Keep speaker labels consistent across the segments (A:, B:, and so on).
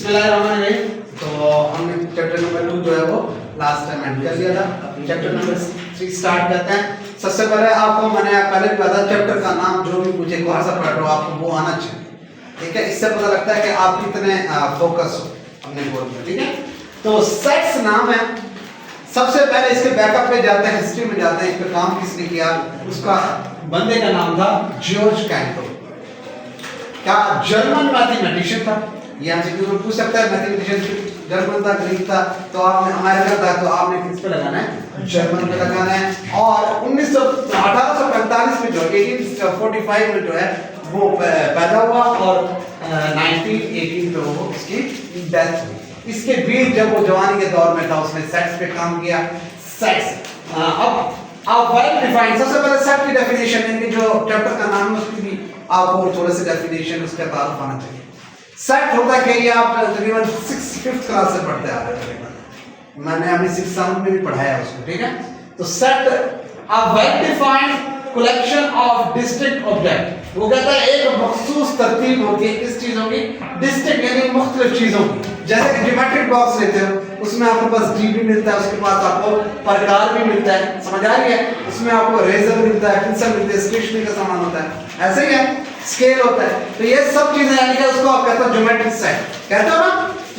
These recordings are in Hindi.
A: बिस्मिल्लाहिर्रहमानिर्रहीम। तो हमने चैप्टर नंबर 2 जो है वो लास्ट टाइम एंड कर दिया था। चैप्टर नंबर 3 स्टार्ट करते हैं। सबसे पहले आपको मैंने पहले भी बताया चैप्टर का नाम जो भी पूछे कौन सा पढ़ रहे हो आपको वो आना चाहिए, ठीक है। इससे पता लगता है कि आप कितने फोकस हो अपने गोल में, ठीक है। तो सेट्स नाम है। सबसे पहले इसके बैकअप पे जाते हैं, हिस्ट्री में जाते हैं। इस पे काम किसने किया, उसका बंदे का नाम था जॉर्ज कैंटो। क्या जर्मन मैथमेटिशियन था। ये हमसे क्यों पूछ सकता है, मैथमेटिशियन जर्मन था, ग्रीक था, तो आपने अमेरिका था तो आपने किस पे लगाना है, जर्मन पे लगाना है। और 1845 में जो 1845 में जो है वो पैदा हुआ और 1918 में वो उसकी डेथ हुई। इसके बीच जब वो जवानी के दौर में था उसने सेट्स पे काम किया। सेट्स अब वेल डिफाइंड। सबसे पहले सेट की डेफिनेशन, इनके जो चैप्टर का नाम है उसकी भी आपको थोड़े से डेफिनेशन उसका तारुफ आना चाहिए। सेट होता है कि ये आप तकरीबन 5th क्लास से पढ़ते आ रहे हैं, मैंने अभी 6th में भी पढ़ाया उसको, ठीक है। तो set a well defined collection of distinct object. वो कहता है एक मखसूस तरतीब होती है किस चीजों की, डिस्टिंक्ट यानी मुख्तलिफ चीजों की। जैसे कि ज्योमेट्रिक बॉक्स लेते हो, उसमें आपके पास डी भी मिलता है, उसके पास आपको प्रकार भी मिलता है, समझ आ रही है। उसमें आपको रेजर मिलता है, पेंसिल मिलती है, स्टेशनरी का सामान होता है, ऐसे ही है, स्केल होता है। तो ये सब चीजें यानी कि उसको आप कहते हो ज्योमेट्रिक सेट कहते हो ना,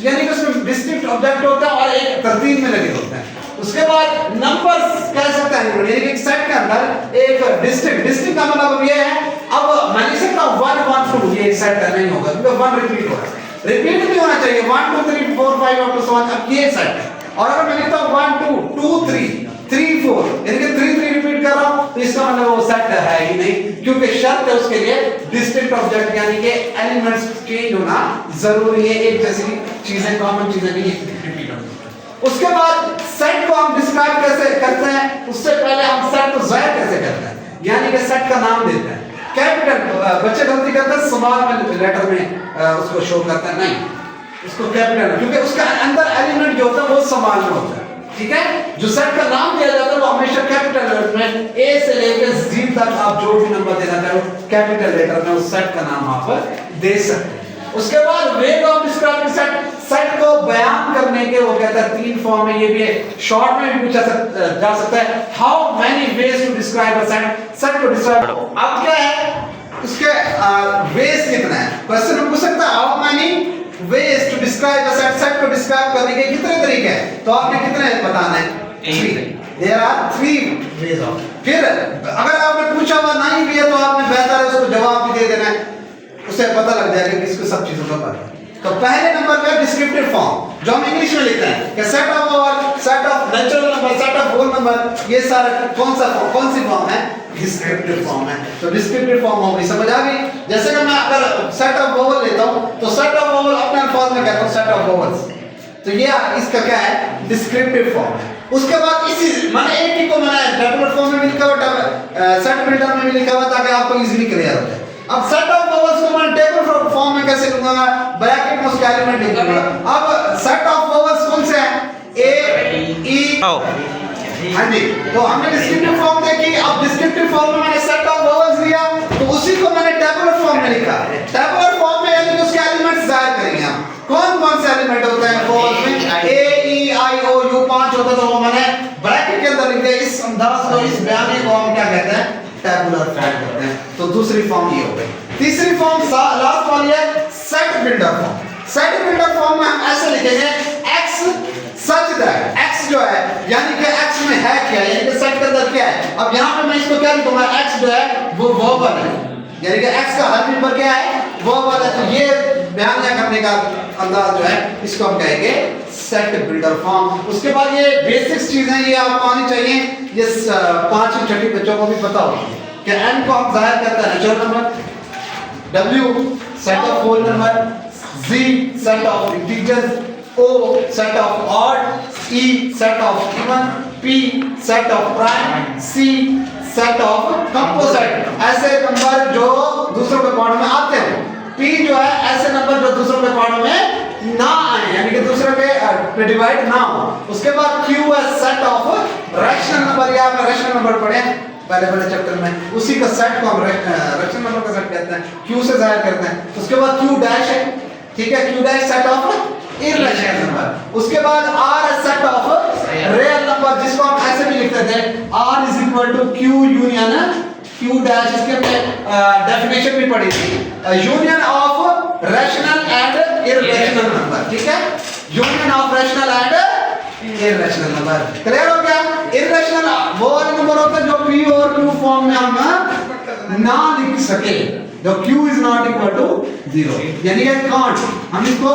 A: यानी कि उसमें डिस्टिंक्ट ऑब्जेक्ट होता है और एक तरतीब में लगे होते हैं। उसके बाद नंबर्स कह सकते हैं, यानी कि एक सेट के अंदर एक डिस्टिंक्ट का मतलब ये है, अब मैं नहीं सकता 1 1 2 ये एक सेट नहीं होगा क्योंकि 1 रिपीट हो रहा है, रिपीट नहीं होना चाहिए 1 2 3 4 5 up to 7। अब ये सेट है और अगर मैं लिखता हूं 1 2 2 3 3 4 यानी कि 3 3 रिपीट कर रहा हूं तो इसका मतलब वो सेट है ही नहीं, क्योंकि शर्त है उसके लिए डिस्टिंक्ट ऑब्जेक्ट यानी कि एलिमेंट्स चेंज होना जरूरी है, एक जैसी चीजें कॉमन चीजें नहीं रिपीट होंगी। उसके बाद सेट को हम डिस्क्राइब कैसे करते हैं, उससे पहले हम सेट को जाहिर कैसे करते हैं, यानी कि सेट का नाम देते हैं। कैपिटल बच्चे गलती करते हैं, स्मॉल में लेटर में उसको शो करते हैं, नहीं उसको कैपिटल, क्योंकि उसका अंदर एलिमेंट जो होता है वो स्मॉल में होता है, ठीक है। जो सेट का नाम दिया जाता है वो हमेशा कैपिटल लेटर में, ए से लेकर Z तक आप जो भी नंबर देना चाहो कैपिटल लेटर में उस सेट का नाम आप दे सकते हैं। उसके बाद way of describing set, set को बयान करने के वो कहता है 3 फॉर्म में, ये भी शॉर्ट में भी पूछा जा सकता है। How many ways to describe a set, set को डिस्क्राइब अब क्या है उसके वेज कितना है, क्वेश्चन में पूछ सकता है how many ways to describe a set, set को डिस्क्राइब करने के कितने तरीके हैं, तो आपने कितने बताना है, 3। There are 3 ways of. फिर अगर आपने पूछा हुआ नहीं भी है तो आपने बेहतर है उसको जवाब भी दे देना है, उससे पता लग जाएगा कि इसको सब चीजों का पता है। तो पहले नंबर पे डिस्क्रिप्टिव फॉर्म जो हम इंग्लिश में लिखते हैं कि सेट ऑफ और set of natural number, set of whole number, ये सारा कौन सी फॉर्म है, डिस्क्रिप्टिव फॉर्म है। तो डिस्क्रिप्टिव फॉर्म हो गई, समझ आ गई। जैसे कि मैं अगर सेट ऑफ वोवल लेता हूं तो सेट ऑफ वोवल अपने अल्फाज में कहता हूं सेट ऑफ वोवल्स, तो ये इसका क्या है, डिस्क्रिप्टिव फॉर्म है। उसके बाद इसी मैंने एक ही को मैंने टेबुलर फॉर्म में भी लिखा हुआ, सेट बिल्डर में भी लिखा हुआ ताकि आपको इजीली क्लियर हो जाए। अब सेट ऑफ वोवल्स को मैं टेबल फॉर्म में कैसे लिखूंगा, ब्रैकेट में उसका एलिमेंट लिखूंगा। अब सेट ऑफ वोवल्स कौन से हैं, ए ई ओ, हां जी। तो हमने डिस्क्रिप्टिव फॉर्म देखी, अब डिस्क्रिप्टिव फॉर्म में मैंने सेट ऑफ वोवल्स लिया तो उसी को मैंने टेबुलर फॉर्म में लिखा। टेबुलर फॉर्म में यानी कि उसके एलिमेंट्स जाहिर करेंगे हम, कौन कौन से एलिमेंट होते हैं वोवल्स में, ए ई आई ओ यू 5 होता है तो वो मैंने ब्रैकेट के अंदर लिख दिया। इस अंदाज को, इस बयानी को हम क्या कहते हैं, टेबुलर फॉर्म कहते हैं। तो दूसरी फॉर्म ये हो गई। तीसरी फॉर्म लास्ट वाली है set builder form. Set builder form में हम ऐसे लिखेंगे x सच दैट, x जो है यानी कि x में है क्या, यानी कि सेट के अंदर क्या है। अब यहां पे मैं इसको क्या लिखूंगा, x जो है वो वोवल है, यानी कि x का हर नंबर क्या है, वोवल है। तो ये बयान करने का अंदाज जो है इसको हम कहेंगे सेट बिल्डर फॉर्म। उसके बाद ये बेसिक्स चीजें ये आपको आनी चाहिए, ये 5वीं 6वीं बच्चों को भी पता होगी कि n को हम जाहिर करते हैं natural number, w set of whole number, z set of integers, o set of odd, e set of even, p set of prime, c set of composite. ऐसे नंबर जो दूसरों के पार्ट में आते हैं, p जो है ऐसे नंबर जो दूसरों के पार्ट में ना आए, यानी कि दूसरे पे डिवाइड ना हो। उसके बाद q है सेट ऑफ रैशनल नंबर, या आपने रैशनल नंबर पढ़े पहले चैप्टर में, उसी का सेट को हम रैशनल नंबर का सेट कहते हैं, q से जाहिर करते हैं। उसके बाद q डैश है, ठीक है, q डैश सेट ऑफ उसके बाद R a set of real number जिसको हम ऐसे भी लिखते थे R is equal to Q union Q dash इसके हमने डेफिनेशन भी पढ़ी थी union of rational and irrational number ठीक है union of rational and irrational number clear हो गया इररेशनल वो वाले नंबर होते हैं जो P और Q फॉर्म में हम ना लिख सके जो Q is not equal to 0 यानी कि कांट हम इसको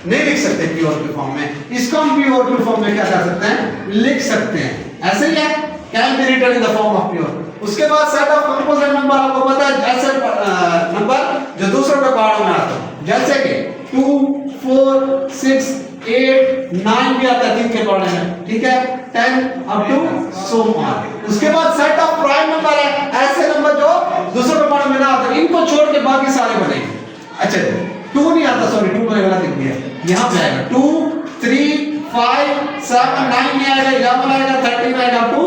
A: नहीं लिख सकते P और Q फॉर्म में इसको हम P और Q फॉर्म में क्या कर सकते हैं लिख सकते हैं ऐसे ही है can be written in the form of P और उसके बाद सेट ऑफ कंपोजिट नंबर आपको पता है ऐसे नंबर जो दूसरों के पहाड़ों में आता है जैसे कि 2 4 6 8 9 भी आता है 3 के पहाड़े में ठीक है 10 अप टू सो ऑन उसके बाद सेट ऑफ प्राइम नंबर है ऐसे नंबर जो दूसरों के पहाड़ों में ना आते इनको छोड़ के बाकी सारे बनेंगे अच्छा 2 नहीं आता सॉरी 2 मैंने गलत लिख दिया यहां पे आएगा 2 3 5 7 9 नहीं आएगा 11 आएगा 13 आएगा अप टू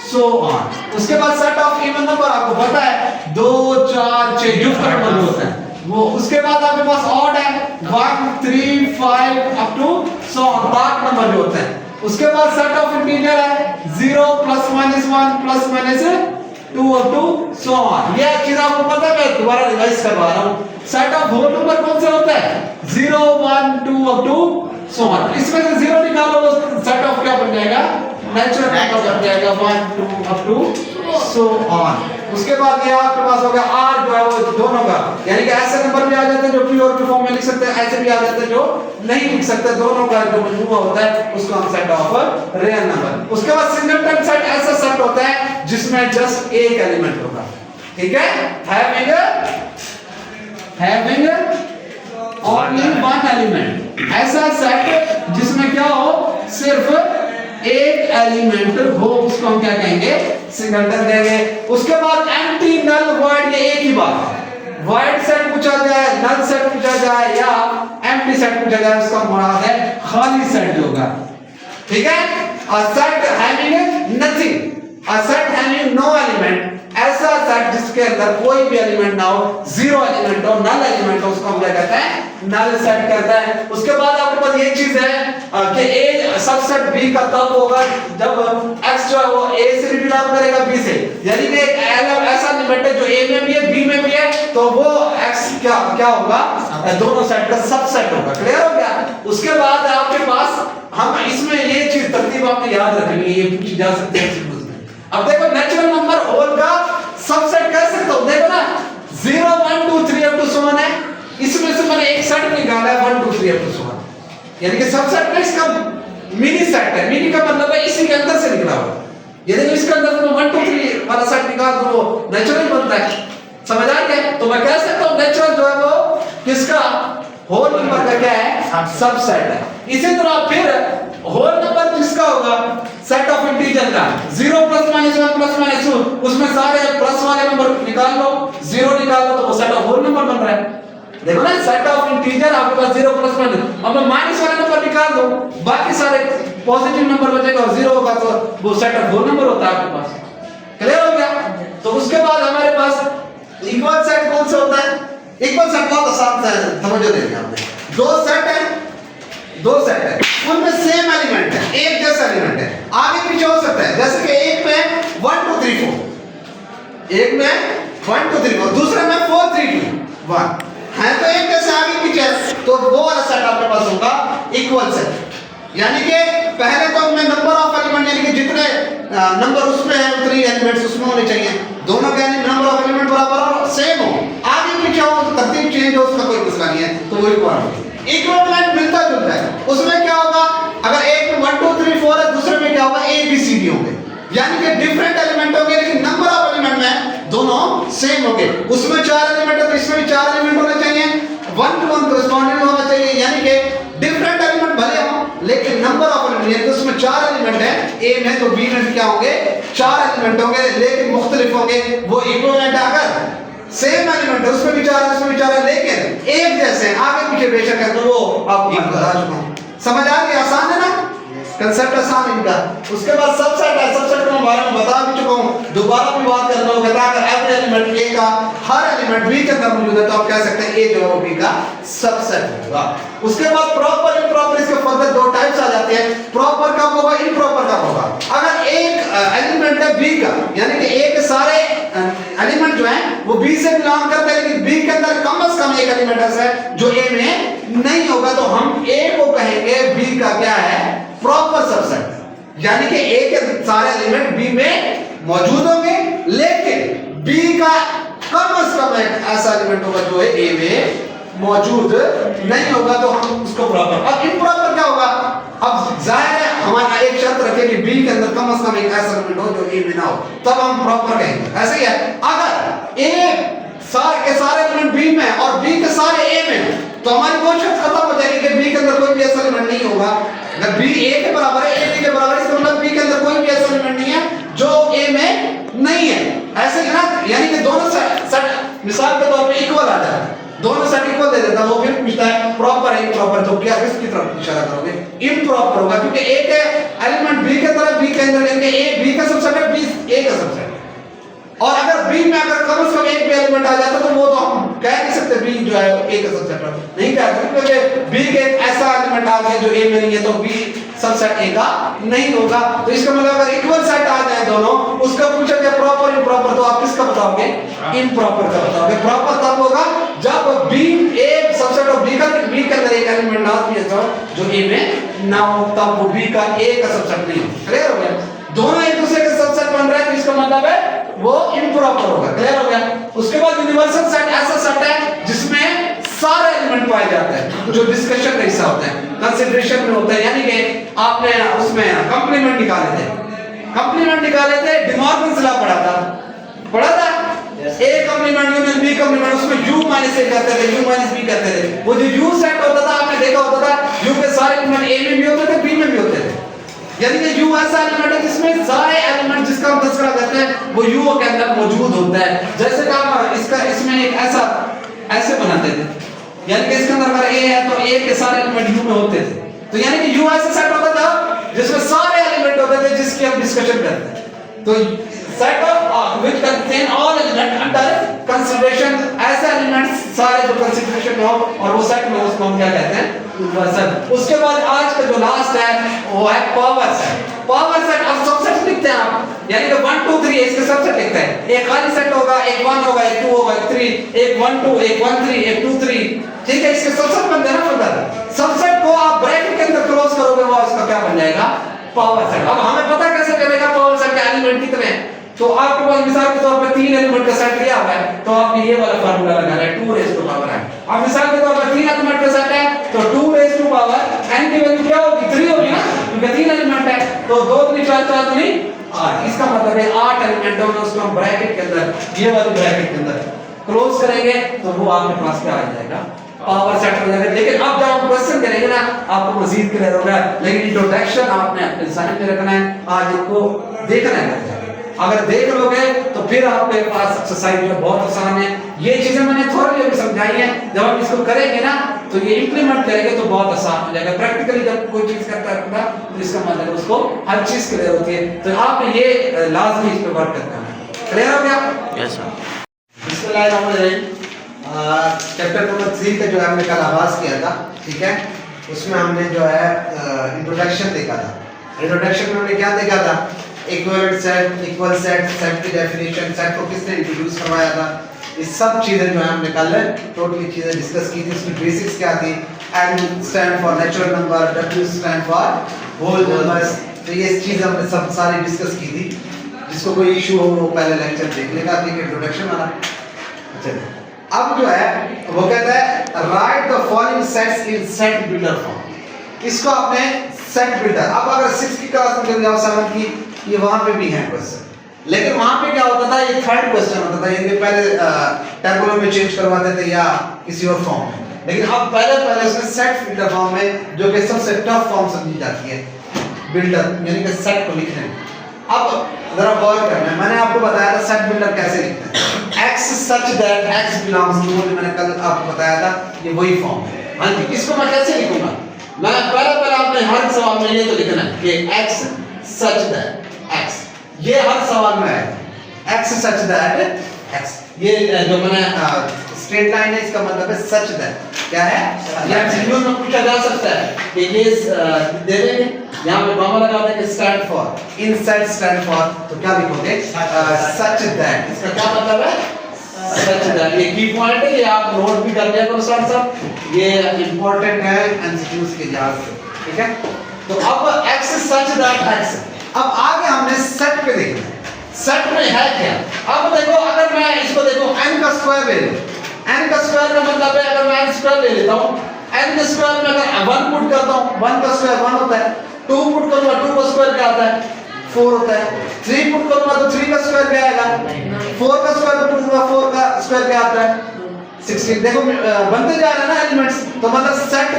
A: सो ऑन उसके बाद सेट ऑफ इवन नंबर आपको पता है 2 4 6 गिफ्ट नंबर होता है वो उसके बाद आपके पास ऑड है 1 3 5 up to so on part number जो होता है उसके बाद सेट ऑफ इंटीजर है 0 plus minus 1 plus minus 2 up to so on ये चीज आपको पता है मैं दोबारा रिवाइज करवा रहा हूं सेट ऑफ होल नंबर कौन सा होता है 0 1 2 अप टू सो ऑन इसमें से 0 निकालो तो सेट ऑफ क्या बन जाएगा नेचुरल नंबर बन जाएगा 1 2 अप टू सो ऑन उसके बाद ये आपके पास हो गया R जो है वो दोनों का यानी कि ऐसे नंबर भी आ जाते हैं जो P और Q फॉर्म में लिख सकते हैं ऐसे भी आ जाते हैं जो नहीं लिख सकते दोनों का जो मजमूआ होता है उसको हम सेट ऑफ रियल नंबर उसके बाद सिंगलटन सेट ऐसा सेट होता है जिसमें जस्ट एक एलिमेंट होगा ठीक है हैविंग ओनली वन एलिमेंट ऐसा सेट जिसमें क्या हो सिर्फ एक एलिमेंट हो उसको हम क्या कहेंगे सिंगलटन देंगे उसके बाद एंटी नल वॉइड ये एक ही बात है वॉइड सेट पूछा जाए नल सेट पूछा जाए या एम्प्टी सेट पूछा जाए उसका मुराद है खाली सेट होगा ठीक है a set having nothing a set having no element ऐसा सेट जिसके अंदर कोई भी एलिमेंट ना हो जीरो एलिमेंट हो नल एलिमेंट हो उसको हम क्या कहते हैं नल सेट कहते हैं उसके बाद आपके पास ये चीज है कि A सबसेट B का तब होगा जब X जो है वो A से भी बिलोंग करेगा B से यानी कि ऐसा एलिमेंट है जो A में भी है B में भी है तो वो X क्या होगा दोनों सेट का सबसेट होगा क्लियर हो गया उसके बाद आपके पास हम इसमें ये चीज तरतीब आपने याद रखेंगे ये पूछी जा सकती है अब देखो नेचुरल नंबर होल का सबसेट कह सकते हो देखो ना 0 1 2 3 अप टू सो ऑन है इसमें से मैंने एक सेट निकाला है 1 2 3 अप टू सो ऑन यानी कि सबसेट में इसका मिनी सेट है मिनी का मतलब है इसी के अंदर से निकला हुआ यदि इसके अंदर से 1 2 3 वाला सेट निकाल दो वो नेचुरल बनता है समझ आ गया तो मैं कह सकता हूं नेचुरल जो है वो किसका होल नंबर का क्या है सबसेट है इसी तरह फिर होल नंबर जिसका होगा सेट ऑफ इंटीजर का 0 प्लस माइनस 1 प्लस माइनस 2 उसमें सारे प्लस वाले नंबर निकाल लो 0 निकाल लो तो वो सेट ऑफ होल नंबर बन रहा है देखो ना सेट ऑफ इंटीजर आपके पास 0 प्लस माइनस अब मैं माइनस वाला नंबर निकाल दूं बाकी सारे पॉजिटिव नंबर बचेगा और 0 होगा तो वो सेट ऑफ होल नंबर होता है आपके पास क्लियर हो गया तो उसके बाद हमारे पास इक्वल सेट कौन सा होता है इक्वल सेट बहुत आसान है समझो देंगे आपने दो सेट है उनमें सेम एलिमेंट है एक जैसा एलिमेंट है आगे पीछे हो सकता है जैसे कि एक में 1 2 3 4 एक में 1 2 3 4 दूसरे में 4 3 2 1 है तो एक जैसे आगे पीछे तो वो वाला सेट आपके पास होगा इक्वल सेट यानी कि पहले तो हमें नंबर ऑफ एलिमेंट यानी कि जितने नंबर उसमें है उतने एलिमेंट्स उसमें होने चाहिए दोनों के नंबर ऑफ एलिमेंट बराबर हो सेम हो आगे पीछे हो तो तरतीब चेंज हो उसका कोई मसला नहीं है तो वही पॉइंट है इक्विवेलेंट मिलता जुलता है उसमें क्या होगा अगर एक में 1 2 3 4 है दूसरे में क्या होगा A B C D होंगे यानी कि डिफरेंट एलिमेंट होंगे लेकिन नंबर ऑफ एलिमेंट में दोनों सेम होंगे उसमें 4 एलिमेंट है तो इसमें भी 4 एलिमेंट होने चाहिए 1 to 1 कॉरेस्पॉन्डिंग होना चाहिए यानी कि डिफरेंट एलिमेंट भले हो लेकिन नंबर ऑफ एलिमेंट यानी उसमें 4 एलिमेंट है A में तो B में भी क्या होंगे 4 एलिमेंट होंगे लेकिन मुख्तलिफ होंगे वो इक्विवेलेंट अगर सेम एलिमेंट है उसमें भी 4 है उसमें भी 4 है लेकिन एक जैसे आगे पीछे बेशक है तो वो आपको मैं बता चुका हूं समझ आ गई आसान है ना कंसेप्ट आसान इनका। उसके बाद सबसेट है, सबसेट के बारे में बता भी चुका हूं, दोबारा भी बात करना होगा। अगर एवरी एलिमेंट ए का हर एलिमेंट बी के अंदर मौजूद है तो आप कह सकते हैं ए जो है वो बी का सबसेट होगा। उसके बाद प्रॉपर इम्प्रॉपर, इसके फर्दर दो टाइप्स आ जाते हैं। प्रॉपर कब होगा, इम्प्रॉपर कब होगा? अगर एक एलिमेंट है बी का, यानी कि ए के सारे एलिमेंट जो हैं वो बी से बिलोंग करते हैं, लेकिन बी के अंदर कम से कम एक एलिमेंट ऐसा है जो ए में नहीं होगा, तो हम ए को कहेंगे बी का क्या है, प्रॉपर सबसेट। यानी कि ए के सारे एलिमेंट बी में मौजूद होंगे, लेकिन बी का कम से कम एक ऐसा एलिमेंट होगा जो ए में मौजूद नहीं होगा, तो हम उसको प्रॉपर। अब इम्प्रॉपर क्या होगा? अब जाहिर है हमारा एक शर्त रखे कि बी के अंदर कम से कम एक ऐसा एलिमेंट हो जो ए में ना हो, तब हम प्रॉपर कहेंगे। ऐसे ही है, अगर ए सारे के सारे एलिमेंट बी में और बी के सारे ए में, तो हमारी वो शर्त खत्म हो जाएगी कि बी के अंदर कोई भी ऐसा एलिमेंट नहीं होगा। अगर बी ए के बराबर है, ए बी के बराबर है, इसका मतलब बी के अंदर कोई भी ऐसा एलिमेंट नहीं है जो ए में नहीं है। ऐसे ही ना, यानी कि दोनों सेट मिसाल के तौर पे इक्वल आ जाए, दोनों सेट इक्वल दे देता, वो फिर पूछता है प्रॉपर है इम्प्रॉपर, तो क्या किसकी तरफ इशारा करोगे? इम्प्रॉपर होगा, क्योंकि ए के एलिमेंट बी के तरफ, बी के अंदर, यानी ए बी का सबसेट है, बी ए का सबसेट है। और अगर बी में अगर कम से कम एक भी एलिमेंट आ जाता तो वो तो हम कह नहीं सकते बी जो है ए का सबसेट है, नहीं कह सकते, क्योंकि बी के एक ऐसा एलिमेंट आ गया जो ए में नहीं है, तो बी सबसेट ए का नहीं होगा। तो इसका मतलब अगर इक्वल सेट आ जाए दोनों, उसका पूछा जाए प्रॉपर इम्प्रॉपर, तो आप किसका बताओगे? इम्प्रॉपर का बताओगे। प्रॉपर तब होगा जब B a subset of B के अंदर एक एलिमेंट लाजमी है जो ए में ना हो, तब वो बी का ए का सबसेट नहीं हो। क्लियर हो गया? दोनों एक दूसरे के सबसेट बन रहे हैं, तो इसका मतलब है वो इम्प्रॉपर होगा। क्लियर हो गया? उसके बाद यूनिवर्सल सेट ऐसा सेट है जिसमें सारे एलिमेंट पाए जाते हैं, जो डिस्कशन का हिस्सा होते हैं, कंसीडरेशन में होते हैं। यानी कि आपने उसमें कंप्लीमेंट निकाले थे, डिमॉर्गन्स लॉ पढ़ा था ए कंप्लीमेंट यूनियन बी कंप्लीमेंट, उसमें u माइनस ए करते थे, u माइनस बी करते थे। वो जो u सेट होता था, आपने देखा होता था u के सारे एलिमेंट ए में भी होते थे, बी में भी होते थे। यानी कि u ऐसा एलिमेंट है जिसमें सारे एलिमेंट जिसका हम तस्करा करते हैं वो u के अंदर मौजूद होता है। जैसे कि हम इसमें एक ऐसा ऐसे बनाते थे, यानी कि इसके अंदर अगर a है तो a के सारे एलिमेंट u में होते थे। तो यानी कि u ऐसा सेट होता था जिसमें सारे एलिमेंट होते थे जिसकी हम डिस्कशन करते हैं। तो set of which contain all element under consideration, ऐसे एलिमेंट्स सारे जो कंसीडरेशन में हो और वो सेट में, उसको हम क्या कहते हैं? यूनिवर्सल। उसके बाद आज का जो लास्ट है वो है पावर सेट। पावर सेट अब सबसेट लिखते हैं आप, यानी कि 1 2 3 इसके सबसेट लिखते हैं। एक खाली सेट होगा, एक 1 होगा, एक 2 होगा, एक 3, एक 1 2, एक 1 3, एक 2 3, ठीक है? इसके सबसेट बन देना पड़ता। सबसेट को आप ब्रैकेट के अंदर क्लोज करोगे, वो इसका क्या बन जाएगा? Power set. अब हमें पता कैसे चलेगा पावर सेट के एलिमेंट कितने हैं? तो आपके पास मिसाल के तौर पे 3 एलिमेंट का सेट दिया हुआ है, तो आपने ये वाला फार्मूला लगाना है 2 रेज़ टू पावर n। अब मिसाल के तौर पर 3 एलिमेंट का सेट है, तो 2 रेज़ टू पावर n की वैल्यू क्या होगी? 3 होगी ना, क्योंकि 3 एलिमेंट है, तो 2 3 4 4 दूनी 8। इसका मतलब है 8 एलिमेंट होंगे, उसको हम ब्रैकेट के अंदर, ये वाली ब्रैकेट के अंदर क्लोज करेंगे, तो वो आपके पास क्या आ जाएगा? पावर सेट हो जाएगा। लेकिन अब जब हम क्वेश्चन करेंगे ना, आपको मजीद क्लियर होगा, लेकिन इंट्रोडक्शन आपने अपने साइड में रखना है, आज इनको देखना है। अगर देख लोगे तो फिर आपके पास एक्सरसाइज जो बहुत आसान है। ये चीजें मैंने थोड़ी अभी समझाई हैं, जब हम इसको करेंगे ना तो ये इंप्लीमेंट करेंगे तो बहुत आसान हो जाएगा। प्रैक्टिकली जब कोई चीज करता है तो इसका मतलब उसको हर चीज क्लियर होती है, तो आपने ये लाजमी इस पे वर्क करना है। क्लियर हो गया? Yes sir. बिस्मिल्लाहिर्रहमानिर्रहीम। चैप्टर नंबर 3 का जो हमने कल आगाज किया था, ठीक है, उसमें हमने जो है इंट्रोडक्शन देखा था। इंट्रोडक्शन में हमने क्या देखा था? Equivalent set, equal set, set की डेफिनेशन, सेट को किसने इंट्रोड्यूस करवाया था, ये सब चीजें जो है हमने कल टोटली चीजें डिस्कस की थी। उसकी बेसिक्स क्या थी? n stand for natural number, w stand for whole numbers, तो ये चीजें हमने सब सारी डिस्कस की थी। जिसको कोई इशू हो वो पहले लेक्चर देख लेगा, ठीक है, इंट्रोडक्शन वाला। अच्छा, अब जो है वो कहता है right the following sets in set builder form. इसको आपने सेट बिल्डर, अब अगर 6 की क्लास में चले जाओ, 7 की, ये वहां पे भी है क्वेश्चन, लेकिन वहां पे क्या होता था? ये थर्ड क्वेश्चन होता था, यानी पहले टेबुलर में चेंज करवाते थे या किसी और फॉर्म में, लेकिन अब पहले उसमें सेट बिल्डर फॉर्म में, जो कि सबसे टफ फॉर्म समझी जाती है बिल्डर, यानी कि सेट को लिखने में। अब जरा गौर करना है, मैंने आपको बताया था सेट बिल्डर कैसे लिखते हैं। x such that x belongs to, मैंने कल आपको बताया था, ये वही फॉर्म है। हाँ जी, इसको मैं कैसे लिखूंगा?
B: मैं पहले आपने हर सवाल में ये तो लिखना है कि x सच दैट x, ये हर सवाल में है x सच दैट x, ये जो मैंने
A: स्ट्रेट लाइन है इसका मतलब है सच दैट क्या है,
B: या एमसीक्यू में पूछा जा सकता है कि ये दे देंगे यहाँ पे कॉमा लगा देंगे stand for,
A: inside stand for, तो क्या लिखोगे सच दैट,
B: इसका क्या मतलब है सच दैट। ये की पॉइंट है, ये आप नोट भी कर लिया करो साथ साथ,
A: ये इंपॉर्टेंट है एमसीक्यूज के लिहाज से, ठीक है।
B: तो अब x सच दैट x,
A: अब आगे हमने सेट पे देखना है,
B: सेट में है क्या। अब देखो अगर मैं इसको देखो
A: n का स्क्वायर ले लो,
B: n का स्क्वायर का मतलब है अगर मैं n स्क्वायर ले लेता हूं, n के स्क्वायर में अगर 1 पुट करता हूं 1 का स्क्वायर 1 होता है, 2 पुट करूंगा 2 का स्क्वायर क्या आता है 4 होता है, 3 पुट करूंगा तो 3 का स्क्वायर क्या आएगा, 4 का स्क्वायर पुट करूंगा 4 का स्क्वायर क्या आता है 16। देखो बनते जा रहे हैं ना एलिमेंट्स, तो मतलब सेट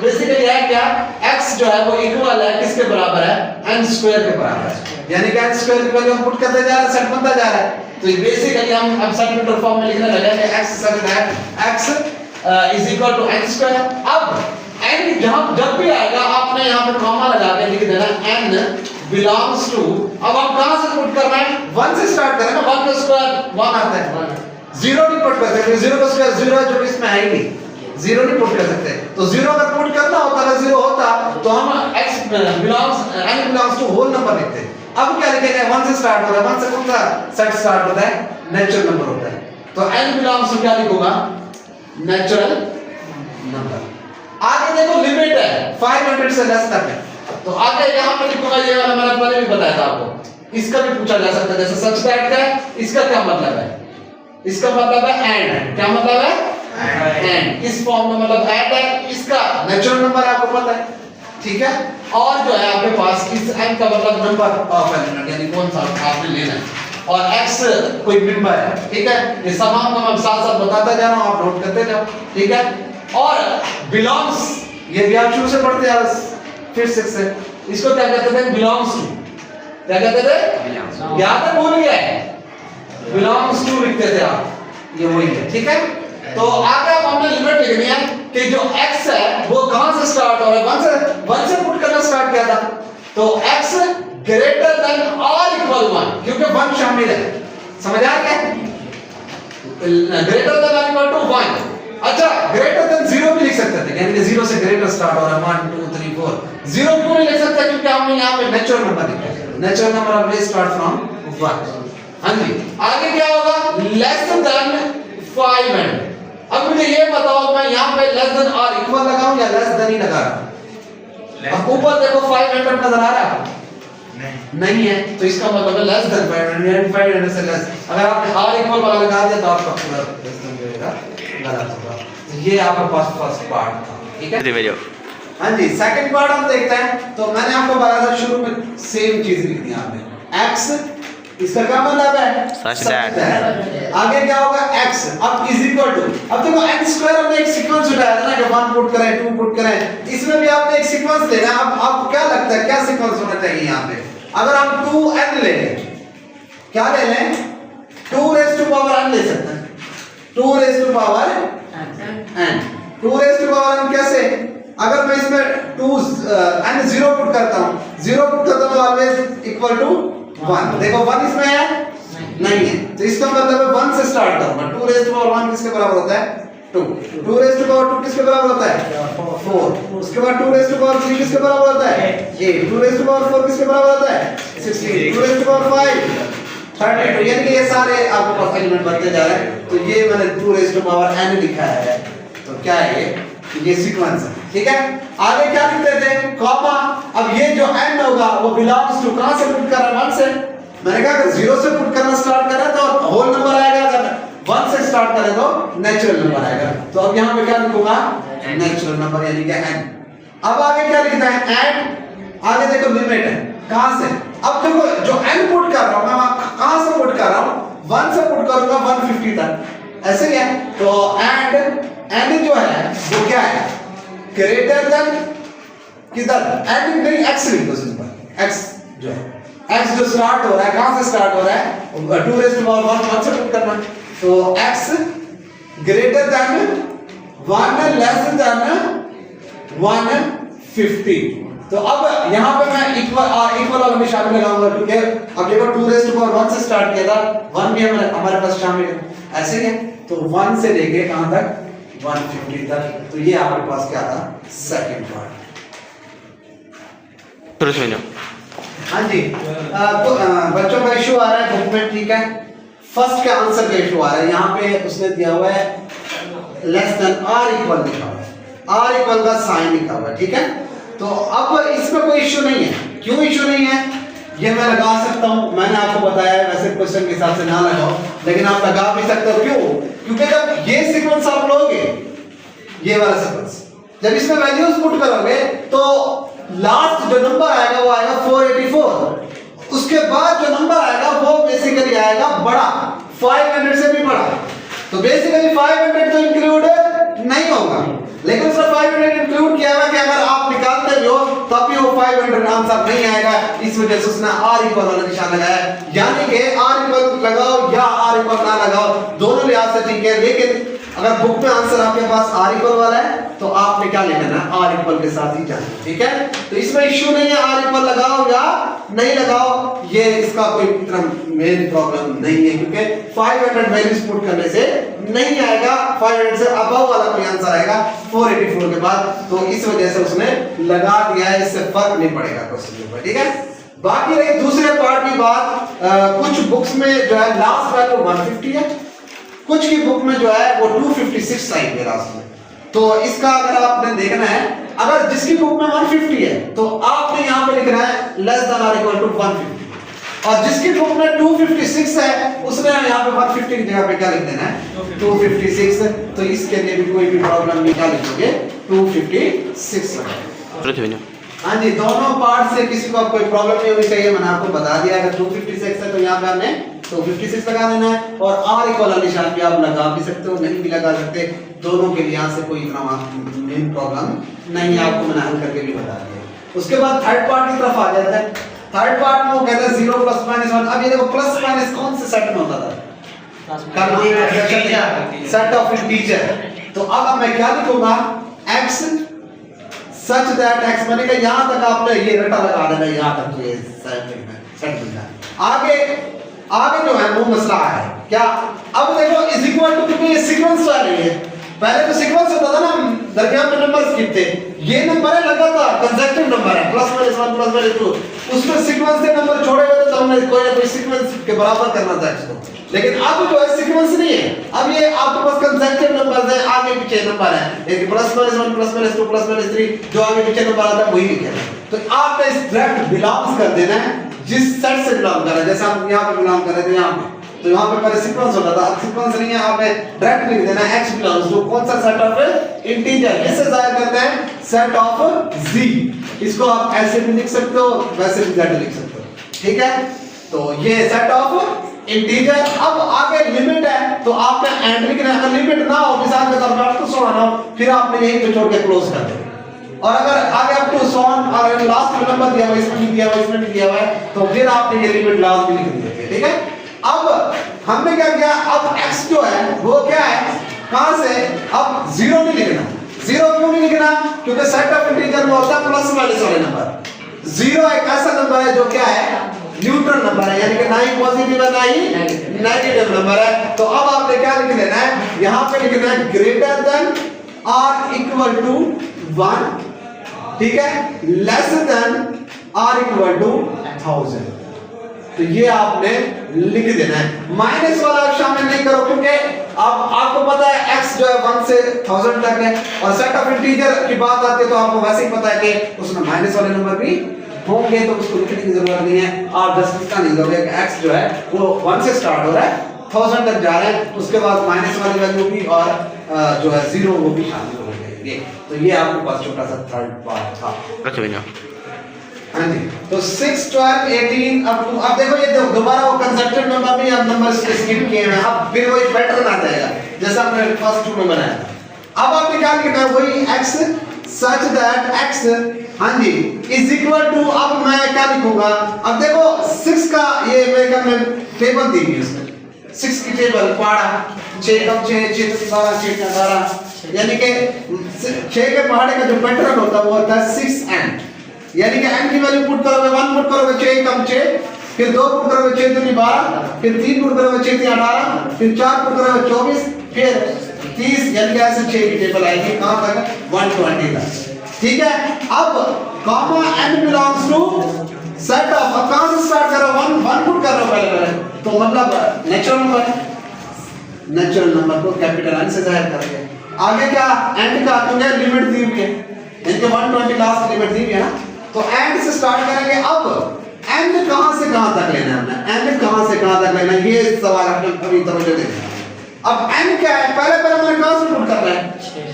B: बेसिकली है क्या, x जो है वो इक्वल है किसके बराबर है n स्क्वायर के बराबर है,
A: यानी कि n स्क्वायर की वैल्यू हम पुट करते जा रहे हैं, सेट बनता जा रहा है।
B: तो बेसिकली हम अब सेट वेक्टर फॉर्म में लिखने लगे हैं x such that x is equal to n square. अब n जब भी आएगा आपने यहाँ पे कॉमा लगा के लिख देना n बिलोंग्स टू, अब हम कहां से पुट कर रहे हैं
A: 1 से स्टार्ट करें ना,
B: 1 का स्क्वायर
A: 1 आता है, 0 नहीं पुट कर सकते, 0 का स्क्वायर 0 है जो कि इसमें है ही नहीं, 0 नहीं पुट कर सकते। तो 0 अगर पुट करना होता, अगर 0 होता
B: तो हम x belongs
A: n belongs to whole number लिखते। अब क्या लिखेंगे 1 से स्टार्ट हो रहा है, 1 से कौन सा सेट स्टार्ट होता है नेचुरल नंबर होता है,
B: तो n बिलोंग्स टू क्या लिखूंगा नेचुरल नंबर। आगे देखो लिमिट है
A: 500 से लेस तक है,
B: तो आगे यहाँ पे लिखूंगा, ये वाला मैंने पहले भी बताया था आपको, इसका भी पूछा जा सकता है जैसे सच दैट का है, इसका क्या मतलब है, इसका मतलब है एंड, क्या मतलब है एंड, इस फॉर्म में मतलब एंड है, इसका
A: नेचुरल नंबर आपको पता है, ठीक है।
B: और जो है आपके पास इस n का मतलब नंबर ऑफ एलिमेंट यानी कौन सा आपने लेना है, और x कोई मेंबर है, ठीक है। ये तमाम का मैं साथ साथ बताता जा रहा हूं, आप नोट करते जाओ, ठीक है। और बिलोंग्स,
A: ये भी आप शुरू से पढ़ते आ रहे फिर 6 से,
B: इसको क्या कहते थे बिलोंग्स टू, क्या कहते थे याद है भूल गया है, बिलोंग्स टू लिखते थे आप,
A: ये वही है,
B: ठीक है। तो आगे अब हमने लिमिट लिखनी है कि जो x है वो कहां से स्टार्ट हो रहा है, 1 से पुट करना स्टार्ट किया था, तो x ग्रेटर देन और इक्वल 1,
A: क्योंकि 1 शामिल है, समझ आ गया,
B: ग्रेटर देन और इक्वल टू 1। अच्छा
A: ग्रेटर देन 0 भी लिख सकते थे, यानी कि 0 से ग्रेटर स्टार्ट हो रहा है 1 2 3 4,
B: 0 क्यों नहीं लिख सकते, क्योंकि हमने यहाँ पे
A: नेचुरल नंबर लिखा है, natural number always start from 1।
B: हाँ जी, आगे क्या होगा लेस देन 5 एंड, अब मुझे ये बताओ मैं यहाँ पे लेस देन और
A: इक्वल लगाऊं या लेस देन ही लगा रहा हूं,
B: अब ऊपर देखो 500 नजर आ रहा है नहीं है, तो इसका मतलब है लेस देन
A: 500 से लेस,
B: अगर आपने और इक्वल वाला लगा दिया तो आपका पूरा
A: सिस्टम जो है गलत होगा। तो ये आपका पास फर्स्ट पार्ट था, ठीक है। हाँ जी, सेकंड पार्ट हम देखते हैं। तो मैंने आपको बताया था शुरू में सेम चीज लिख दी आपने, x इसका क्या मतलब है
C: सच दैट,
A: आगे क्या होगा x, अब इज इक्वल टू, अब देखो n स्क्वायर हमने एक सीक्वेंस उठाया था ना कि 1 पुट करें 2 पुट करें, इसमें भी आपने एक सीक्वेंस लेना। अब क्या लगता है क्या सीक्वेंस होना चाहिए यहाँ पे, अगर हम 2n ले लें, क्या ले लें 2 रेज़ टू पावर n ले सकते हैं, 2 raise to power n, 2 raise to power n कैसे, अगर मैं इसमें 2 n 0 पुट करता हूँ, 0 पुट करता हूँ ऑलवेज इक्वल टू 1, देखो 1 इसमें है नहीं है, तो इसका मतलब है 1 से स्टार्ट करूंगा, 2 रेज़ टू पावर 1 किसके बराबर होता है 2, 2 रेज़ टू पावर 2 किसके बराबर होता है 4, उसके बाद 2 रेज़ टू पावर 3 किसके बराबर होता है 8, 2 रेज़ टू पावर 4 किसके बराबर होता है 16, 2 रेज़ टू पावर 5 32, यानी कि ये सारे आपके पास एलिमेंट बनते जा रहे हैं। तो ये मैंने 2 रेज़ टू पावर n लिखा है, तो क्या है ये सीक्वेंस है, ठीक है। आगे क्या लिखते थे कॉमा, अब ये जो n होगा वो बिलोंग्स टू कहां से पुट कर रहा है 1 से, मैंने कहा अगर 0 से पुट करना स्टार्ट कर रहा है तो होल नंबर आएगा, अगर 1 से स्टार्ट करें तो नेचुरल नंबर आएगा। तो अब यहां पे क्या लिखूंगा नेचुरल नंबर यानी कि n। अब आगे क्या लिखना है एंड, आगे देखो लिमिट है कहां से, अब देखो जो n पुट कर रहा हूं मैं कहां से पुट कर रहा हूं 1 से पुट करूंगा 150 तक, ऐसे ही है। तो एंड n जो है वो क्या है ग्रेटर देन किधर n नहीं x लिख दो सिंपल, x जो है x जो स्टार्ट हो रहा है कहां से स्टार्ट हो रहा है 2 रेज़ टू पावर 1 से पुट करना, तो x greater than 1 less than
B: 150। तो अब यहाँ पे मैं इक्वल वाला भी शामिल लगाऊंगा क्योंकि अब देखो 2 रेज़ टू पावर 1 से स्टार्ट किया था, 1 भी हमारे पास शामिल है, ऐसे ही है। तो 1 से लेके कहां तक 150 तक। तो ये आपके पास क्या था, सेकंड पार्ट।
C: फिर से
B: हाँ जी, तो बच्चों का इशू आ रहा है बुक में, ठीक है। फर्स्ट का आंसर का इशू आ रहा है, यहाँ पे उसने दिया हुआ है लेस देन आर इक्वल लिखा हुआ है, आर इक्वल का साइन लिखा हुआ है, ठीक है। तो अब इसमें कोई इशू नहीं है। क्यों इशू नहीं है, ये मैं लगा सकता हूँ, मैंने आपको बताया है, वैसे क्वेश्चन के हिसाब से ना लगाओ, लेकिन आप लगा भी सकते हो। क्यों? क्योंकि जब ये सीक्वेंस आप लोगे, ये वाला सीक्वेंस, जब इसमें वैल्यूज पुट करोगे तो लास्ट जो नंबर आएगा वो आएगा 484। उसके बाद जो नंबर आएगा वो बेसिकली आएगा बड़ा, 500 से भी बड़ा। तो बेसिकली 500 तो इंक्लूड नहीं होगा, लेकिन उसने 500 इंक्लूड किया हुआ कि अगर आप निकालते भी हो तब भी वो 500 आंसर नहीं आएगा। इस वजह से उसने आर इक्वल वाला निशान लगाया है। यानी कि आर इक्वल लगाओ या आर इक्वल ना लगाओ, दोनों लिहाज से ठीक है। लेकिन अगर बुक में आंसर आपके पास आर इक्वल वाला है तो आपने क्या लिखना है, आर इक्वल के साथ ही जाना, ठीक है। तो इसमें इश्यू नहीं है आर इक्वल लगाओ या नहीं लगाओ, ये इसका कोई इतना मेन प्रॉब्लम नहीं है, क्योंकि 500 वैल्यूज पुट करने से नहीं आएगा, 500 से अबव वाला कोई आंसर आएगा 484 के बाद। तो इस वजह से उसने लगा दिया है, इससे फर्क नहीं पड़ेगा क्वेश्चन पर, ठीक है। बाकी रही दूसरे पार्ट की बात, कुछ बुक्स में जो है लास्ट वैल्यू 150 है, कुछ की बुक में जो है वो 256 आई है लास्ट में। तो इसका अगर आपने देखना है, अगर जिसकी बुक में 150 है तो आपने यहाँ पे लिखना है less than or equal to 150, और जिसकी बुक में 256 है उसने यहाँ पे 150 की जगह पे क्या लिख देना है, 256। तो इसके लिए भी कोई भी प्रॉब्लम नहीं, क्या लिखोगे 256 लगाओगे। हाँ जी, दोनों पार्ट से किसी को कोई प्रॉब्लम नहीं होनी चाहिए, मैंने आपको बता दिया। अगर 256 है तो यहाँ पे हमने 256 लगा देना है, और आर इक्वल निशान भी आप लगा भी सकते हो, नहीं भी लगा सकते, दोनों के लिए यहाँ से कोई इतना मेन प्रॉब्लम नहीं है, आपको मैंने हल करके भी बता दिया। उसके बाद थर्ड पार्ट की तरफ आ जाता है। थर्ड पार्ट में वो कहते हैं 0 प्लस माइनस 1। अब ये देखो प्लस माइनस कौन से सेट में होता था, सेट ऑफ इंटीजर। तो अब मैं क्या लिखूंगा, x सच दैट x, मैंने कहा यहां तक आपने ये रटा लगा देना, यहां तक ये सेट मिलना। आगे जो है वो मसला है क्या, अब देखो इज इक्वल टू, क्योंकि ये सीक्वेंस वाली है, पहले तो सीक्वेंस होता था ना, दरमियान में नंबर स्किप थे, ये नंबर है लगातार कंसेक्टिव नंबर है, प्लस माइनस 1 प्लस माइनस 2, उसमें सीक्वेंस से नंबर छोड़े गए तो हमने कोई ना कोई सीक्वेंस के बराबर करना था इसको। लेकिन अब जो है सीक्वेंस नहीं है, अब ये आपके पास कंसेक्टिव नंबर्स है, आगे पीछे नंबर है, एक plus minus 1 plus minus 2 plus minus 3, जो आगे पीछे नंबर आता है वही लिखेगा। तो आपने इस डायरेक्ट बिलोंग्स कर देना है जिस सेट से बिलोंग कर रहा है, जैसे हम यहाँ पे बिलोंग कर रहे थे यहाँ पे, तो यहाँ पे पहले सीक्वेंस होता था, अब सीक्वेंस नहीं है, आपने डायरेक्ट लिख देना है x बिलोंग्स टू कौन सा सेट ऑफ इंटीजर, किससे जाहिर करते हैं, सेट ऑफ z। इसको आप ऐसे भी लिख सकते हो, वैसे भी z लिख सकते हो, ठीक है। तो ये सेट ऑफ इंटीजर। अब आगे लिमिट है तो आपने एंड लिखना है, अगर लिमिट ना हो, मिसाल के तौर पर आपको 100 आना हो, फिर आपने यहीं पे छोड़ के क्लोज कर देना। और अगर आगे अप टू 100 अगर लास्ट में नंबर दिया हुआ, इसमें नहीं दिया हुआ, इसमें नहीं दिया हुआ है, तो फिर आपने ये लिमिट लास्ट में लिख दी है, ठीक है। अब हमने क्या किया, अब x जो है वो क्या है, कहां से, अब 0 नहीं लिखना। 0 क्यों नहीं लिखना, क्योंकि सेट ऑफ इंटीजर में होता है प्लस माइनस वाले नंबर। 0 एक ऐसा नंबर है जो क्या है, न्यूट्रल नंबर है, यानी कि ना ही पॉजिटिव है ना ही नेगेटिव नंबर है। तो अब आपने क्या लिख देना है, यहां पे लिखना है greater than or equal to 1, ठीक है, less than or equal to 1000। तो ये आपने लिख देना है, माइनस वाला आप शामिल नहीं करो, क्योंकि अब आपको पता है x जो है 1 से 1000 तक है, और सेट ऑफ इंटीजर की बात आती है तो आपको वैसे ही पता है कि उसमें माइनस वाले नंबर भी होंगे, तो उसको लिखने की जरूरत नहीं है। आप जस्ट इसका नहीं दोगे कि x जो है वो 1 से स्टार्ट हो रहा है, 1000 तक जा रहे हैं, उसके बाद माइनस वाली वैल्यू भी और जो है 0 वो भी शामिल हो जाएंगे। तो ये आपके पास छोटा सा थर्ड पार्ट था। हाँ जी, तो 6, 12, 18 अब देखो ये दोबारा वो कंसेप्टेड नंबर भी हम नंबर स्किप किए हैं, अब फिर वही पैटर्न आ जाएगा जैसा हमने फर्स्ट 2 में बनाया था। अब आपने क्या लिखना है, वही x सच दैट x, हाँ जी, इज इक्वल टू, अब मैं क्या लिखूंगा, अब देखो 6 का ये मेरे ख्याल में टेबल दी हुई है उसमें, 6 की टेबल पढ़ा, 6 कम 6, 6 12, 6 12,
A: यानी कि 6 के पहाड़े का जो पैटर्न होता है वो होता है 6 एंड, यानी कि एंड की वैल्यू पुट करोगे 1 पुट करोगे 6 कम 6, फिर 2 पुट करोगे 6 दूनी 12, फिर 3 पुट करोगे 6 3 18, फिर 4 पुट करोगे 24, फिर 30, यानी कि ऐसे 6 की टेबल आएगी कहां तक 120 तक। ठीक है, अब comma n belongs to set of, अब कहां से स्टार्ट करो 1 पुट कर रहे हो पहले, तो मतलब नेचुरल नंबर को कैपिटल N से जाहिर करेंगे। आगे क्या एंड का क्योंकि लिमिट दी हुई है, इनके 120 लास्ट लिमिट दी हुई है ना, तो एंड से स्टार्ट करेंगे। अब एंड कहां से कहां तक लेना है हमने, एंड कहां से कहां तक लेना है, ये सवाल आपने अभी तवज्जो देना है। अब एंड क्या है, पहले मैंने कहां से पुट करना है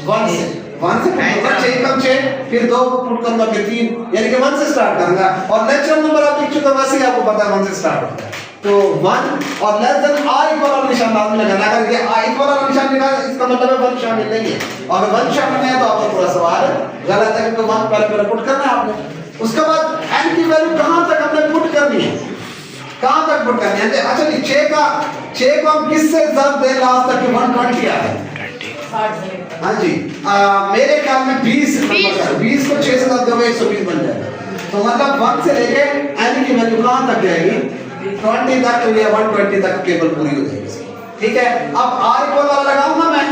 A: 1 से, 1 से पुट करूंगा 6 कम 6, फिर 2 पुट करूंगा फिर 3, यानी कि 1 से स्टार्ट करूंगा। और नेचुरल नंबर आप लिख चुके हो वैसे ही आपको पता है 1 से स्टार्ट होता है, तो 1 और लेस देन r इक्वल वाला निशान लाजमी लगाना। अगर ये r इक्वल वाला निशान लगा इसका मतलब है 1 शामिल नहीं है, और अगर 1 शामिल नहीं है तो आपका पूरा सवाल गलत है, क्योंकि 1 पहले पुट करना है आपने। उसके बाद n की वैल्यू कहां तक हमने पुट करनी है, कहां तक पुट करनी है। अच्छा जी 6 को हम किससे ज़ब्त दें लास्ट तक 120 आ है। हां जी मेरे ख्याल में 20 को 6 से ज़ब्त दोगे 120 बन जाएगा, तो मतलब 1 से लेके n की वैल्यू कहां तक जाएगी 20 तक, तो ये 120 तक केवल पूरी हो जाएगी। ठीक है, अब r इक्वल वाला लगाऊंगा मैं,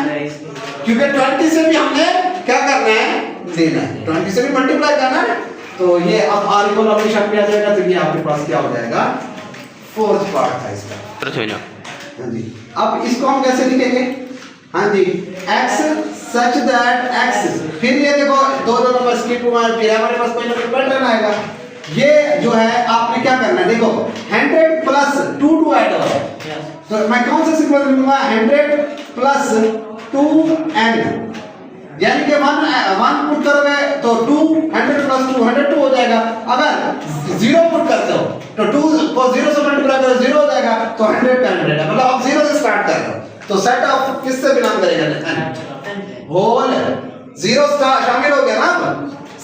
A: क्योंकि 20 से भी हमने क्या करना है देना है, 20 से भी मल्टीप्लाई करना है, तो ये अब r इक्वल वाला निशान पे आ जाएगा, तो ये आपके पास क्या हो जाएगा फोर्थ पार्ट था इसका। हां जी, अब इसको हम कैसे लिखेंगे, हां जी x सच दैट x, फिर ये देखो दो नंबर स्किप हुआ है, फिर हमारे पास कोई ना कोई पैटर्न आएगा। ये जो है आपने क्या करना है, देखो 100 प्लस 2 टू ऐड हो रहा है, तो मैं कौन सा सिंबल लूंगा 100 प्लस 2n, यानी कि 1 पुट करोगे तो 2, 100 प्लस 2 102 हो जाएगा। अगर 0 पुट करते हो तो 2 को 0 से मल्टीप्लाई करो 0 हो जाएगा, तो 100 का 100 है, मतलब आप 0 से स्टार्ट कर रहे हो, तो सेट ऑफ किससे बिलोंग करेगा होल, 0 शामिल हो गया ना। अब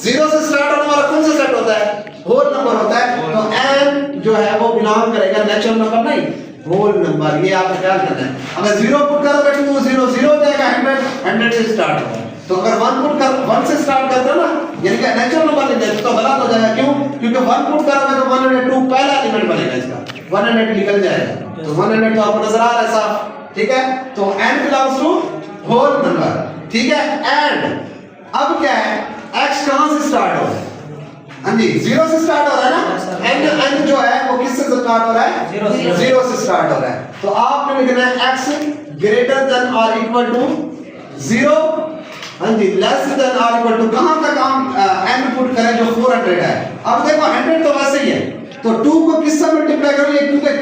A: 0 से स्टार्ट होने वाला कौन सा सेट होता है, होल नंबर होता है, तो n जो है वो बिलोंग करेगा नेचुरल नंबर नहीं होल नंबर, ये आपको ख्याल करना है। अगर 0 पुट करोगे तो 0 0 हो जाएगा, 100 से स्टार्ट होगा, तो अगर 1 पुट कर 1 से स्टार्ट करते हो ना, यानी कि नेचुरल नंबर ले लेते तो गलत हो जाएगा, क्यों, क्योंकि 1 पुट करोगे तो 102 पहला एलिमेंट बनेगा इसका, 100 निकल जाएगा, तो 100 तो आपको नजर आ रहा है साफ। ठीक है, तो n belongs to whole number. ठीक है, एंड अब क्या है x कहां से स्टार्ट हो रहा है, हां जी 0 से स्टार्ट हो रहा है ना, n जो है वो किससे स्टार्ट हो रहा है 0 से स्टार्ट हो रहा है, तो आपने लिखना है x ग्रेटर देन और इक्वल टू 0, हां जी लेस देन और इक्वल टू कहां तक हम n पुट करें जो 400 है। अब देखो 100 तो वैसे ही है, तो 2 को किससे मल्टीप्लाई करो, ये क्योंकि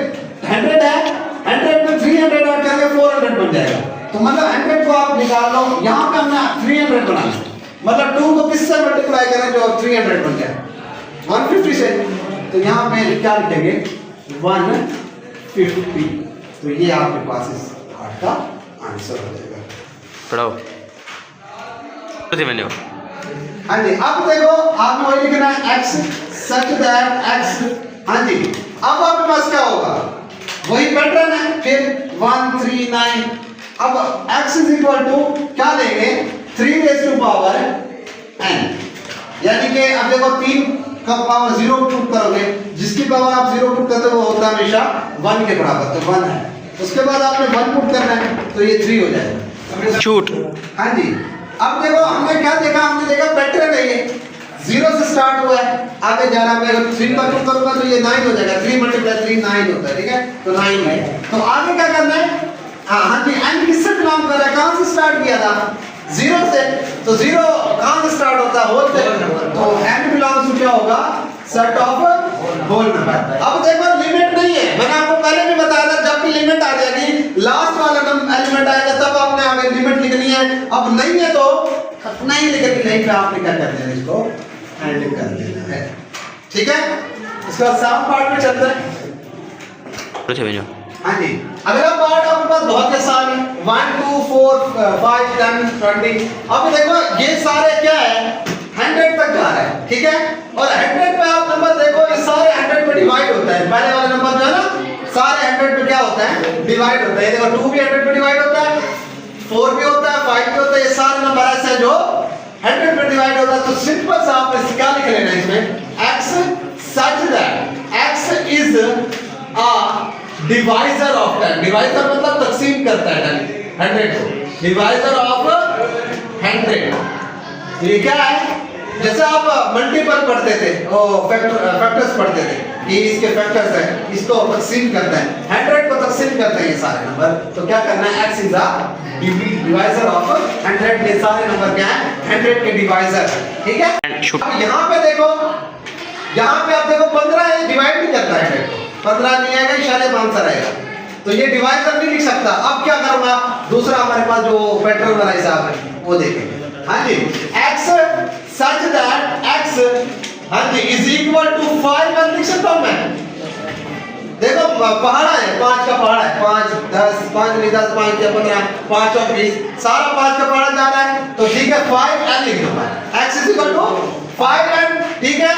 A: 100 है, 100 में 300 ऐड करके 400 बन जाएगा, तो मतलब 100 को आप निकाल लो, यहां पे हमने 300 बनाना, मतलब 2 को किससे मल्टीप्लाई करें जो 300 बन जाए 150 से, तो यहां पे क्या लिखेंगे 150, तो ये आपके पास इस पार्ट का आंसर हो जाएगा।
C: पढ़ाओ मैंने।
A: हाँ जी, अब देखो आपने वही लिखना है x सच दैट x, हाँ जी अब आपके पास क्या होगा वही पैटर्न है, फिर 139, अब x इज इक्वल टू क्या लेंगे 3 रेज़ टू पावर n, यानी कि अब देखो 3 का पावर 0 पुट करोगे, जिसकी पावर आप 0 पुट करते हो वो होता है हमेशा 1 के बराबर, तो 1 है, उसके बाद आपने 1 पुट करना है तो ये 3 हो जाएगा
C: छूट।
A: हाँ जी, अब देखो हमने क्या देखा, हमने देखा पैटर्न है ये 0 से स्टार्ट हुआ है, आगे जा रहा है, अगर 3 का पुट करूंगा तो ये 9 हो जाएगा, 3 × 3 9 होता है, ठीक है, तो 9 है, तो आगे क्या करना है, हाँ जी n किससे बिलोंग कर रहा है, कहां से स्टार्ट किया था 0 से, तो 0 कहां से स्टार्ट होता है होल से, तो n बिलोंग्स टू क्या होगा सेट ऑफ होल नंबर। अब देखो लिमिट नहीं है, मैंने आपको पहले भी बताया था जब भी लिमिट आ जाएगी लास्ट वाला एलिमेंट आएगा तब आपने आगे लिमिट लिखनी है, अब नहीं है तो नहीं लिखनी, नहीं पे आपने क्या कर देना इसको हैंडल कर देना है। ठीक है, इसके बाद साफ पार्ट में चलते हैं। हाँ जी, अगला पार्ट आपके पास बहुत आसान है, 1 2 4 5 10 20। अब देखो ये सारे क्या है 100 तक जा रहा है, ठीक है, और 100 पे आप नंबर देखो ये सारे 100 पे डिवाइड होता है, पहले वाला नंबर जो है ना सारे 100 पे क्या होता है डिवाइड होता है, देखो 2 भी 100 पे डिवाइड होता है, 4 भी होता है, 5 भी होता है, ये सारे नंबर ऐसे हैं जो 100 पे डिवाइड होता है। तो सिंपल सा आपने क्या लिख लेना है इसमें, x such that x is a divisor of 10। Divisor मतलब तकसीम करता है 100 को, डिवाइजर ऑफ 100। ये क्या है, जैसे आप मल्टीपल पढ़ते थे, ओ फैक्टर्स पढ़ते थे कि इसके फैक्टर्स हैं, इसको तकसीम करते हैं, 100 को तकसीम करते हैं ये सारे नंबर। तो क्या करना है, x is a divisor of 100। ये सारे नंबर क्या है, 100 के डिवाइजर, ठीक है। अब यहाँ पे देखो, यहाँ पे आप देखो 15 है, डिवाइड नहीं करता है 100 को, 15 नहीं आएगा, इशारे में आंसर आएगा, तो ये डिवाइजर नहीं लिख सकता। अब क्या करूंगा, दूसरा हमारे पास जो पैटर्न वाला हिसाब है वो देखेंगे। हाँ जी, x such that x, हाँ जी, is equal to 5 लिख सकता हूँ मैं। देखो पहाड़ा है, 5 का पहाड़ा है, 5 10 5 नहीं 10 5 या 15 5 और 20, सारा 5 का पहाड़ा जा रहा है, तो ठीक है 5 n लिख दूंगा, x is equal to 5n, ठीक है,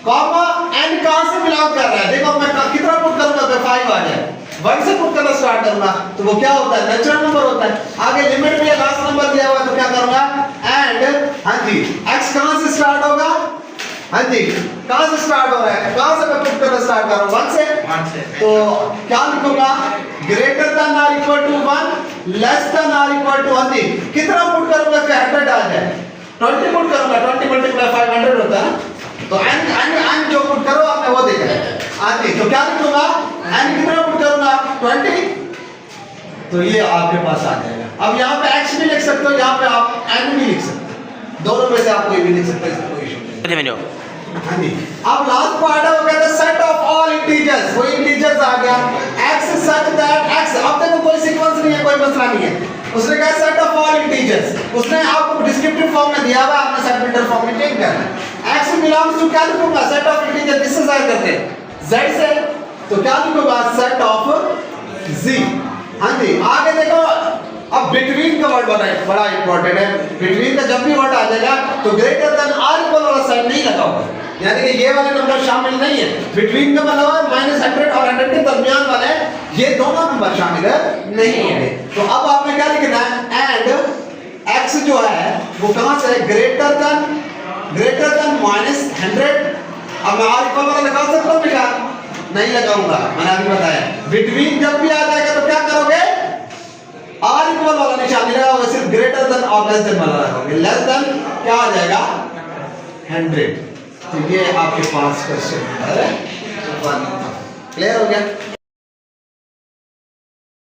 A: कॉमा n कहां से बिलोंग कर रहा है, देखो मैं कितना पुट करूंगा तो 5 आ जाए, 1 से पुट करना स्टार्ट करूंगा तो वो क्या होता है, नेचुरल नंबर होता है। आगे लिमिट में लास्ट नंबर दिया हुआ है तो क्या करूंगा, एंड हाँ जी x कहां से स्टार्ट होगा, हाँ जी कहां से स्टार्ट हो रहा है, कहां से मैं पुट करना स्टार्ट कर रहा हूं, 1 से, तो क्या लिखूंगा, ग्रेटर देन और इक्वल टू 1, लेस देन और इक्वल टू, हाँ जी कितना पुट करूंगा कि 100 आ जाए, 20 पुट करूंगा, 20 मल्टीप्लाई 500 होता है, तो n जो पुट करो आपने वो देखा है। हाँ जी, तो क्या लिखूंगा, n कितना पुट करूंगा 20, तो ये आपके पास आ जाएगा। अब यहाँ पे x भी लिख सकते हो, यहाँ पे आप n भी लिख सकते हो, दोनों में से आप कोई भी लिख सकते हो, इसमें कोई इशू नहीं। हाँ जी, अब लास्ट पार्ट है वो कहता है सेट ऑफ ऑल इंटीजर्स, कोई इंटीजर्स आ गया, x सच दैट x, अब देखो कोई सीक्वेंस नहीं है, कोई मसला नहीं है, उसने कहा सेट ऑफ ऑल इंटीजर्स, उसने आपको डिस्क्रिप्टिव फॉर्म में दिया हुआ है, आपने सेपरेटर फॉर्म में चेंज करना है। x बिलोंग्स टू क्या लिखूंगा, सेट ऑफ इंटीजर, किससे जाहिर करते हैं, z से, तो क्या लिखूंगा, सेट ऑफ z। हाँ जी, आगे देखो, अब बिटवीन का वर्ड बड़ा इंपॉर्टेंट है, बिटवीन का जब भी वर्ड आ जाएगा तो ग्रेटर देन आर इक्वल वाला साइन नहीं लगा होगा, यानी कि ये वाले नंबर शामिल नहीं है, बिटवीन का मतलब है -100 और 100 के दरमियान वाले, ये दोनों नंबर शामिल है नहीं है। तो अब आपने क्या लिखना है, एंड x जो है वो कहां से है, ग्रेटर देन -100। अब मैं आर इक्वल वाला लगा सकता हूं बेटा, नहीं लगाऊंगा, मैंने अभी बताया, बिटवीन जब भी आ जाएगा तो क्या करोगे, आर इक्वल वाला निशान मिलेगा, वो सिर्फ ग्रेटर देन और लेस देन वाला रखोगे, लेस देन क्या आ जाएगा 100। तो ये आपके पास क्वेश्चन है, क्लियर हो गया।